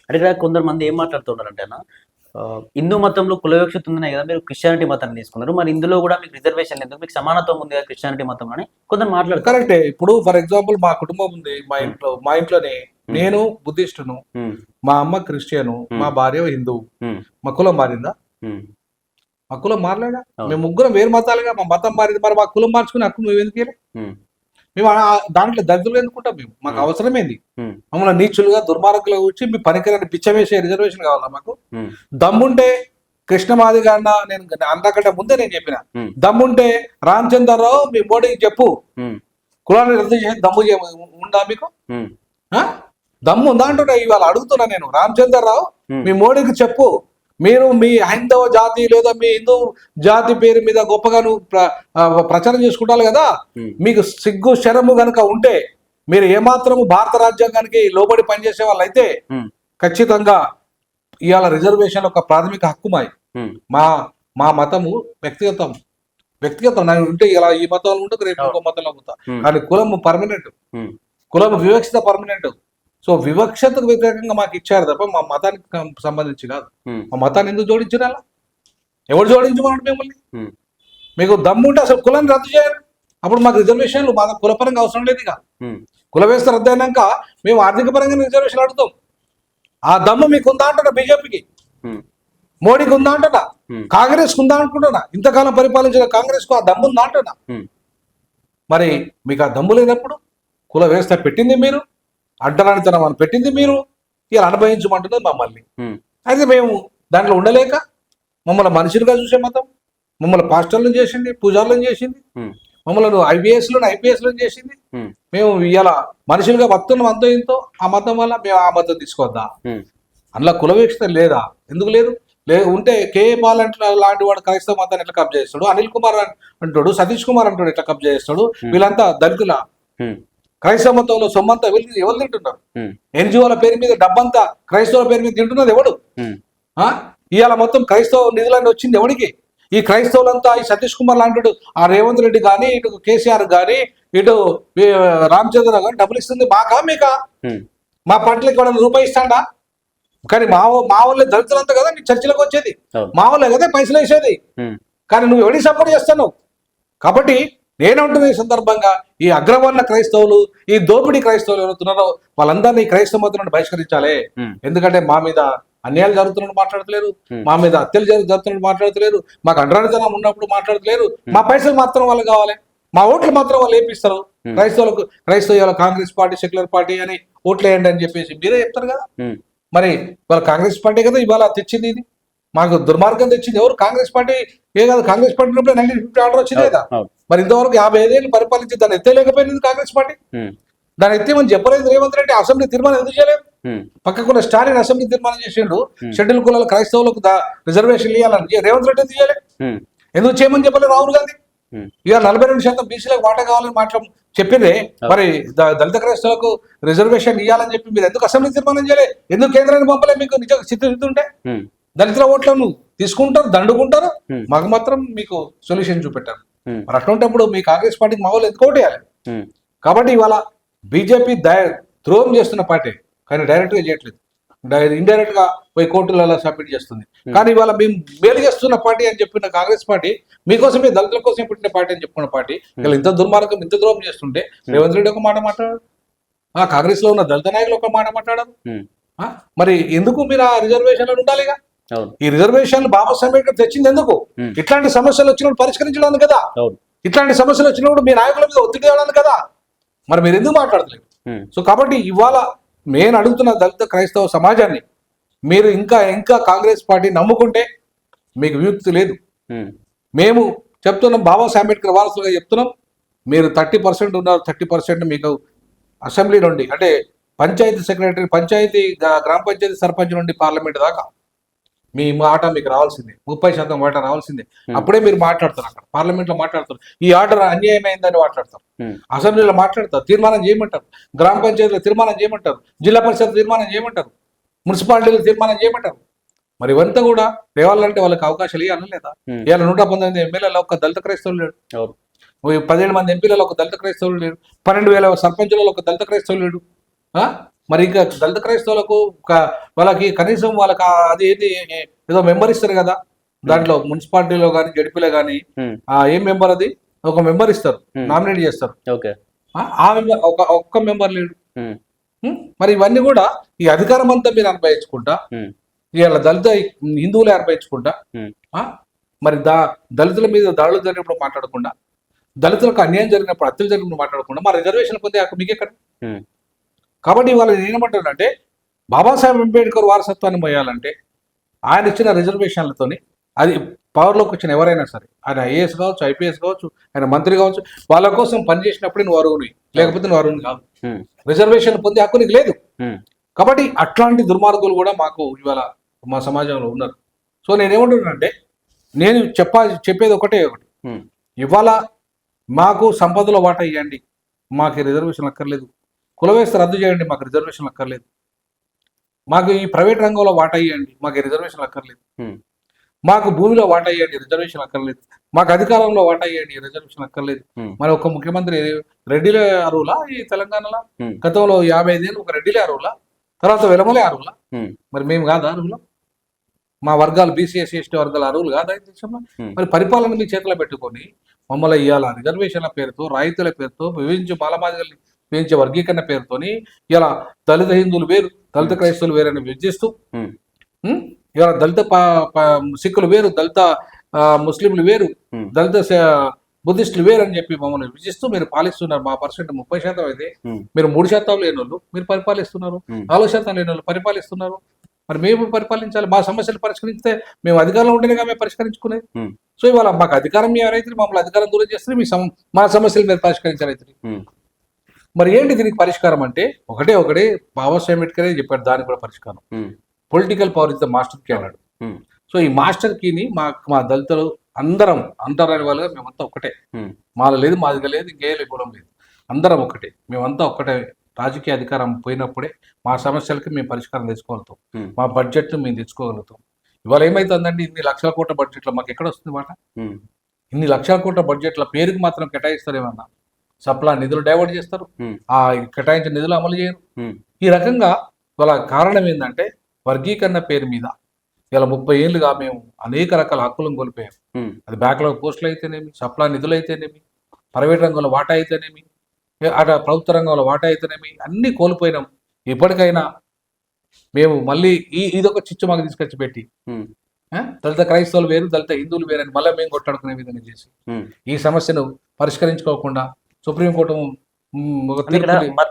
అంటే ఇక్కడ కొందరు మంది ఏం మాట్లాడుతున్నారంటే అన్న, హిందూ మతంలో కుల వివక్షత ఉందనే కదా మీరు క్రిస్టియానిటీ మతాన్ని తీసుకున్నారు. మరి ఇందులో కూడా మీకు రిజర్వేషన్ ఎందుకు? మీకు సమానత్వం ఉంది కదా క్రిస్టియానిటీ మతంలో అని కొందరు మాట్లాడతారు. కరెక్టే. ఇప్పుడు ఫర్ ఎగ్జాంపుల్ మా కుటుంబం ఉంది, మా ఇంట్లోనే నేను బుద్ధిస్టును, మా అమ్మ క్రిస్టియను, మా భార్య హిందువు. మా కులం మారిందా? మా కులం మారలేదా? మేము ముగ్గురం వేరు మతాలుగా మా మతం మారింది. మరి మా కులం మార్చుకునే హక్కు మేము ఎందుకు మేము దాంట్లో దళితులు ఎందుకుంటాం? మేము మాకు అవసరమేంది? మమ్మల్ని నీచులుగా దుర్మార్గులుగా వచ్చి మీ పనికిరాని పిచ్చ వేసే రిజర్వేషన్ కావాలా మాకు? దమ్ముంటే కృష్ణమాదిగా అన్న, నేను అంతకంటే ముందే నేను చెప్పిన, దమ్ముంటే రామచంద్రరావు మీ మోడీకి చెప్పు, కులాన్ని రద్దు చేసి దమ్ము ఉందా మీకు? దమ్ము ఉందా అంటున్నా. ఇవాళ అడుగుతున్నా నేను, రామచంద్రరావు మీ మోడీకి చెప్పు, మీరు మీ హైందవ జాతి లేదా మీ హిందూ జాతి పేరు మీద గొప్పగా ప్రచారం చేసుకుంటారు కదా, మీకు సిగ్గు శరము గనుక ఉంటే, మీరు ఏమాత్రము భారత రాజ్యాంగానికి లోబడి పనిచేసే వాళ్ళు అయితే ఖచ్చితంగా ఇవాళ రిజర్వేషన్ ఒక ప్రాథమిక హక్కు మా మతము వ్యక్తిగతం నాకు ఉంటే ఇలా ఈ మతంలో ఉంటుంది, రేపు ఇంకో మతంలో ఉంటా. కానీ కులము పర్మనెంట్, కులము వివక్షత పర్మనెంట్. సో వివక్షతకు వ్యతిరేకంగా మాకు ఇచ్చారు తప్ప మా మతానికి సంబంధించి కాదు. మా మతాన్ని ఎందుకు జోడించారు? అలా ఎవరు జోడించమన్నాడు మిమ్మల్ని? మీకు దమ్ము ఉంటే అసలు కులాన్ని రద్దు చేయాలి. అప్పుడు మాకు రిజర్వేషన్లు మా కులపరంగా అవసరం లేదు. ఇక కుల వ్యవస్థ రద్దు అయినాక మేము ఆర్థిక పరంగా రిజర్వేషన్ అడుగుతాం. ఆ దమ్ము మీకు ఉందా అంటున్నా, బీజేపీకి మోడీకి ఉందా అంటున్నా, కాంగ్రెస్ ఉందా అనుకుంటున్నా, ఇంతకాలం పరిపాలించిన కాంగ్రెస్ కు ఆ దమ్ము ఉందా అంటున్నా. మరి మీకు ఆ దమ్ము లేనప్పుడు కుల వ్యవస్థ పెట్టింది మీరు, అడ్డరానితనం అని పెట్టింది మీరు, ఇలా అనుభవించమంటున్నది మమ్మల్ని. అయితే మేము దాంట్లో ఉండలేక మమ్మల్ని మనుషులుగా చూసే మతం, మమ్మల్ని పాస్టర్లను చేసింది, పూజారులను చేసింది, మమ్మల్ని ఐపీఎస్లను చేసింది. మేము ఇలా మనుషులుగా బతున్నాం అంతో ఇంతో. ఆ మతం వల్ల మేము ఆ మతం తీసుకోవద్దా? అందులో కుల వివక్షత లేదా? ఎందుకు లేదు? ఉంటే కేఏ పాల్ అంటే లాంటి వాడు క్రైస్తవ మతాన్ని ఎట్లా కబ్జా చేస్తాడు, అనిల్ కుమార్ అంటాడు, సతీష్ కుమార్ అంటాడు ఎట్లా కబ్జా చేస్తాడు. వీళ్ళంతా దళితుల క్రైస్తవ మతంలో సొమ్మంతా ఎవరు తింటున్నారు? ఎన్జిఓల పేరు మీద డబ్బంతా క్రైస్తవుల పేరు మీద తింటున్నది ఎవడు? ఇవాళ మొత్తం క్రైస్తవ నిధులన్నీ వచ్చింది ఎవడికి? ఈ క్రైస్తవులంతా ఈ సతీష్ కుమార్ లాంటి ఆ రేవంత్ రెడ్డి కానీ, ఇటు కేసీఆర్ కానీ, ఇటు రామచంద్ర కానీ డబ్బులు ఇస్తుంది మాకా మీకా? మా పంటలకు కూడా రూపాయి ఇస్తాడా? కానీ మా వాళ్ళే దళితులంతా కదా నీ చర్చలకు వచ్చేది, మా వాళ్ళే కదా పైసలు వేసేది. కానీ నువ్వు ఎవరికి సపోర్ట్ చేస్తావు? కాబట్టి నేనంటున్న ఈ సందర్భంగా ఈ అగ్రవర్ణ క్రైస్తవులు, ఈ దోపిడీ క్రైస్తవులు ఎవరుతున్నారో వాళ్ళందరినీ క్రైస్తవ మతాన్ని బహిష్కరించాలి. ఎందుకంటే మా మీద అన్యాయాలు జరుగుతున్నట్టు మాట్లాడతలేరు, మా మీద హత్యలు జరుగుతున్నట్టు మాట్లాడతలేరు, మాకు అండరానితనం ఉన్నప్పుడు మాట్లాడతలేరు. మా పైసలు మాత్రం వాళ్ళు కావాలి, మా ఓట్లు మాత్రం వాళ్ళు వేపిస్తారు. క్రైస్తవ కాంగ్రెస్ పార్టీ, సెక్యులర్ పార్టీ అని ఓట్లు వేయండి అని చెప్పేసి మీరే చెప్తారు కదా. మరి వాళ్ళ కాంగ్రెస్ పార్టీ కదా ఇవాళ తెచ్చింది, ఇది మాకు దుర్మార్గం తెచ్చింది ఎవరు? Congress party. Congress party 1950 order వచ్చింది కదా. మరి ఇంతవరకు 55 ఏళ్ళు పరిపాలించి దాన్ని ఎత్తలేకపోయింది కాంగ్రెస్ పార్టీ. దాన్ని ఎత్తేమని చెప్పలేదు రేవంత్ రెడ్డి. అసెంబ్లీ తీర్మానం ఎందుకు చేయలేదు? పక్కకున్న స్టాలిన్ అసెంబ్లీ తీర్మానం చేసిండు, షెడ్యూల్ కులాల క్రైస్తవులకు రిజర్వేషన్ ఇవ్వాలని. రేవంత్ రెడ్డి ఎందుకు చేయలేదు? ఎందుకు చేయమని చెప్పలేదు రాహుల్ గాంధీ? ఇక 42% బీసీలకు వాటా కావాలని చెప్పిందే. మరి దళిత క్రైస్తవులకు రిజర్వేషన్ ఇవ్వాలని చెప్పి మీరు ఎందుకు అసెంబ్లీ తీర్మానం చేయలేదు? ఎందుకు కేంద్రానికి పంపలేదు? మీకు నిజ చిత్తశుద్ధి ఉంటే దళితుల ఓట్లను తీసుకుంటారు, దండుకుంటారు, మాకు మాత్రం మీకు సొల్యూషన్ చూపెట్టారు. మరి అటువంటిప్పుడు మీ కాంగ్రెస్ పార్టీకి మా వాళ్ళు ఎందుకు ఓటేయాలి? కాబట్టి ఇవాళ బీజేపీ ద్రోహం చేస్తున్న పార్టీ, కానీ డైరెక్ట్ గా చేయట్లేదు, ఇండైరెక్ట్ గా పోయి కోర్టులలో సబ్మిట్ చేస్తుంది. కానీ ఇవాళ మేము మేలు చేస్తున్న పార్టీ అని చెప్పిన కాంగ్రెస్ పార్టీ, మీకోసమే దళితుల కోసం పుట్టిన పార్టీ అని చెప్పుకున్న పార్టీ ఇలా ఇంత దుర్మార్గం, ఇంత ద్రోహం చేస్తుంటే రేవంత్ రెడ్డి ఒక మాట మాట్లాడారు, కాంగ్రెస్ లో ఉన్న దళిత నాయకులు ఒక మాట మాట్లాడారు. మరి ఎందుకు మీరు ఆ రిజర్వేషన్లు ఉండాలిగా? ఈ రిజర్వేషన్ బాబాసాహెబ్ అంబేద్కర్ తెచ్చింది ఎందుకు? ఇట్లాంటి సమస్యలు వచ్చినప్పుడు పరిష్కరించడానికి కదా. ఇట్లాంటి సమస్యలు వచ్చినప్పుడు మీ నాయకుల మీద ఒత్తిడి తేవడానికి కదా. మరి మీరు ఎందుకు మాట్లాడలేదు? సో కాబట్టి ఇవాళ నేను అడుగుతున్న దళిత క్రైస్తవ సమాజాన్ని, మీరు ఇంకా కాంగ్రెస్ పార్టీ నమ్ముకుంటే మీకు విముక్తి లేదు. మేము చెప్తున్నాం, బాబాసాహెబ్ అంబేద్కర్ వారసులుగా చెప్తున్నాం, మీరు 30% ఉన్నారు, 30% మీకు అసెంబ్లీ నుండి, అంటే పంచాయతీ సెక్రటరీ, గ్రామ పంచాయతీ సర్పంచ్ నుండి పార్లమెంట్ దాకా మీ మాట మీకు రావాల్సిందే, 30% మాట రావాల్సిందే. అప్పుడే మీరు మాట్లాడతారు, అక్కడ పార్లమెంట్ లో మాట్లాడతారు, ఈ ఆర్డర్ అన్యాయమైందని మాట్లాడతారు, అసెంబ్లీలో మాట్లాడతారు, తీర్మానం చేయమంటారు, గ్రామ పంచాయతీలో తీర్మానం చేయమంటారు, జిల్లా పరిషత్ తీర్మానం చేయమంటారు, మున్సిపాలిటీలో తీర్మానం చేయమంటారు. మరి ఇవంతా కూడా తేవాలంటే వాళ్ళకి అవకాశాలు ఇవ్వాలి లేదా? ఇవాళ 119 ఎమ్మెల్యేలు ఒక దళిత క్రైస్తవులు లేడు, 17 మంది ఎంపీలలో ఒక దళిత క్రైస్తవులు లేడు, 12,000 సర్పంచులలో ఒక దళిత క్రైస్తవులు లేడు, మరి ఇంకా దళిత క్రైస్తవులకు వాళ్ళకి కనీసం వాళ్ళకి అది ఏది ఏదో మెంబర్ ఇస్తారు కదా దాంట్లో మున్సిపాలిటీలో కానీ జడ్పీలో కానీ ఏం మెంబర్ అది ఒక మెంబర్ ఇస్తారు నామినేట్ చేస్తారు ఓకే ఆ మెంబర్ ఒక్క మెంబర్ లేడు మరి ఇవన్నీ కూడా ఈ అధికారం అంతా మీరు అనుభవించుకుంటా ఇవాళ దళిత హిందువులే అనుభవించుకుంటా మరి దళితుల మీద దాడులు జరిగినప్పుడు మాట్లాడకుండా దళితులకు అన్యాయం జరిగినప్పుడు హత్యలు జరిగినప్పుడు మాట్లాడకుండా మా రిజర్వేషన్ పొందే హక్కు మీకెక్కడ కాబట్టి ఇవాళ నేనేమంటానంటే బాబాసాహెబ్ అంబేద్కర్ వారసత్వాన్ని మోయాలంటే ఆయన ఇచ్చిన రిజర్వేషన్లతోని అది పవర్లోకి వచ్చిన ఎవరైనా సరే ఆయన ఐఏఎస్ కావచ్చు ఐపీఎస్ కావచ్చు ఆయన మంత్రి కావచ్చు వాళ్ళ కోసం పనిచేసినప్పుడే నువ్వు అర్హుని లేకపోతే నువ్వు అర్హుని కాదు రిజర్వేషన్ పొందే హక్కు నీకు లేదు కాబట్టి అట్లాంటి దుర్మార్గులు కూడా మాకు ఇవాళ మా సమాజంలో ఉన్నారు సో నేనేమంటున్నానంటే నేను చెప్పేది ఒకటి ఇవాళ మాకు సంపదలో వాటా ఇవ్వండి మాకు రిజర్వేషన్ అక్కర్లేదు కుల వ్యవస్థ రద్దు చేయండి మాకు రిజర్వేషన్ అక్కర్లేదు మాకు ఈ ప్రైవేట్ రంగంలో వాటా ఇవ్వండి మాకు రిజర్వేషన్ అక్కర్లేదు మాకు భూమిలో వాటా ఇవ్వండి రిజర్వేషన్ అక్కర్లేదు మాకు అధికారంలో వాటా ఇవ్వండి రిజర్వేషన్ అక్కర్లేదు మరి ఒక ముఖ్యమంత్రి రెడ్డిలే అరువులా ఈ తెలంగాణలో గతంలో 55 ఏళ్ళు ఒక రెడ్డిలే అరువులా తర్వాత వెలమలే అరువులా మరి మేము కాదా అరువులా మా వర్గాలు బీసీ ఎస్సీ ఎస్టీ వర్గాల అరువులు కాదా ఈ దేశంలో మరి పరిపాలన మీ చేతిలో పెట్టుకొని మమ్మల్ని ఇవాళ రిజర్వేషన్ల పేరుతో రైతుల పేరుతో విభజించి మాలమాదిగల్ని విభజించే వర్గీకరణ పేరుతోని ఇలా దళిత హిందువులు వేరు దళిత క్రైస్తవులు వేరని విభజిస్తూ ఇవాళ దళిత సిక్కులు వేరు దళిత ముస్లింలు వేరు దళిత బుద్ధిస్టులు వేరు అని చెప్పి మమ్మల్ని విభజిస్తూ మీరు పాలిస్తున్నారు మా పర్సెంట్ 30% అయితే మీరు 3% లేని వాళ్ళు మీరు పరిపాలిస్తున్నారు 4% లేని వాళ్ళు పరిపాలిస్తున్నారు మరి మేము పరిపాలించాలి మా సమస్యలు పరిష్కరిస్తే మేము అధికారంలో ఉంటేనే మేము పరిష్కరించుకునేది సో ఇవాళ మాకు అధికారం ఎవరైతే మమ్మల్ని అధికారం దూరం చేస్తే మా సమస్యలు మీరు పరిష్కరించారైతే మరి ఏంటి దీనికి పరిష్కారం అంటే ఒకటే బాబాసాహెబ్ అంబేద్కరే చెప్పాడు దానికి కూడా పరిష్కారం political power is the master key అన్నాడు సో ఈ మాస్టర్ కీని మా దళితులు అందరం అంటారని వాళ్ళుగా మేమంతా ఒక్కటే మాలో లేదు మాదిగా లేదు ఇంకే కులం లేదు అందరం ఒక్కటే మేమంతా ఒక్కటే రాజకీయ అధికారం పోయినప్పుడే మా సమస్యలకి మేము పరిష్కారం తెచ్చుకోగలుగుతాం మా బడ్జెట్ మేము తెచ్చుకోగలుగుతాం ఇవాళ ఏమైతుందండి ఇన్ని లక్షల కోట్ల బడ్జెట్లో మాకు ఎక్కడ వస్తుంది మాట ఇన్ని లక్షల కోట్ల బడ్జెట్ల పేరుకి మాత్రం కేటాయిస్తారేమన్నా సప్లా నిధులు డైవర్ట్ చేస్తారు ఆ కేటాయించిన నిధులు అమలు చేయరు ఈ రకంగా వాళ్ళ కారణం ఏంటంటే వర్గీకరణ పేరు మీద ఇలా 30 ఏళ్ళుగా మేము అనేక రకాల హక్కులను కోల్పోయాం అది బ్యాక్లాగ్ పోస్టులు అయితేనేమి సప్లా నిధులు అయితేనేమి ప్రైవేట్ రంగంలో వాటా అయితేనేమి అట ప్రభుత్వ రంగంలో వాటా అయితేనేమి అన్ని కోల్పోయినాం ఇప్పటికైనా మేము మళ్ళీ ఇదొక చిచ్చు మాకు తీసుకొచ్చి పెట్టి దళిత క్రైస్తవులు వేరు దళిత హిందువులు వేరు అని మళ్ళీ మేము కొట్టాడుకునే విధంగా చేసి ఈ సమస్యను పరిష్కరించుకోకుండా సుప్రీంకోర్టు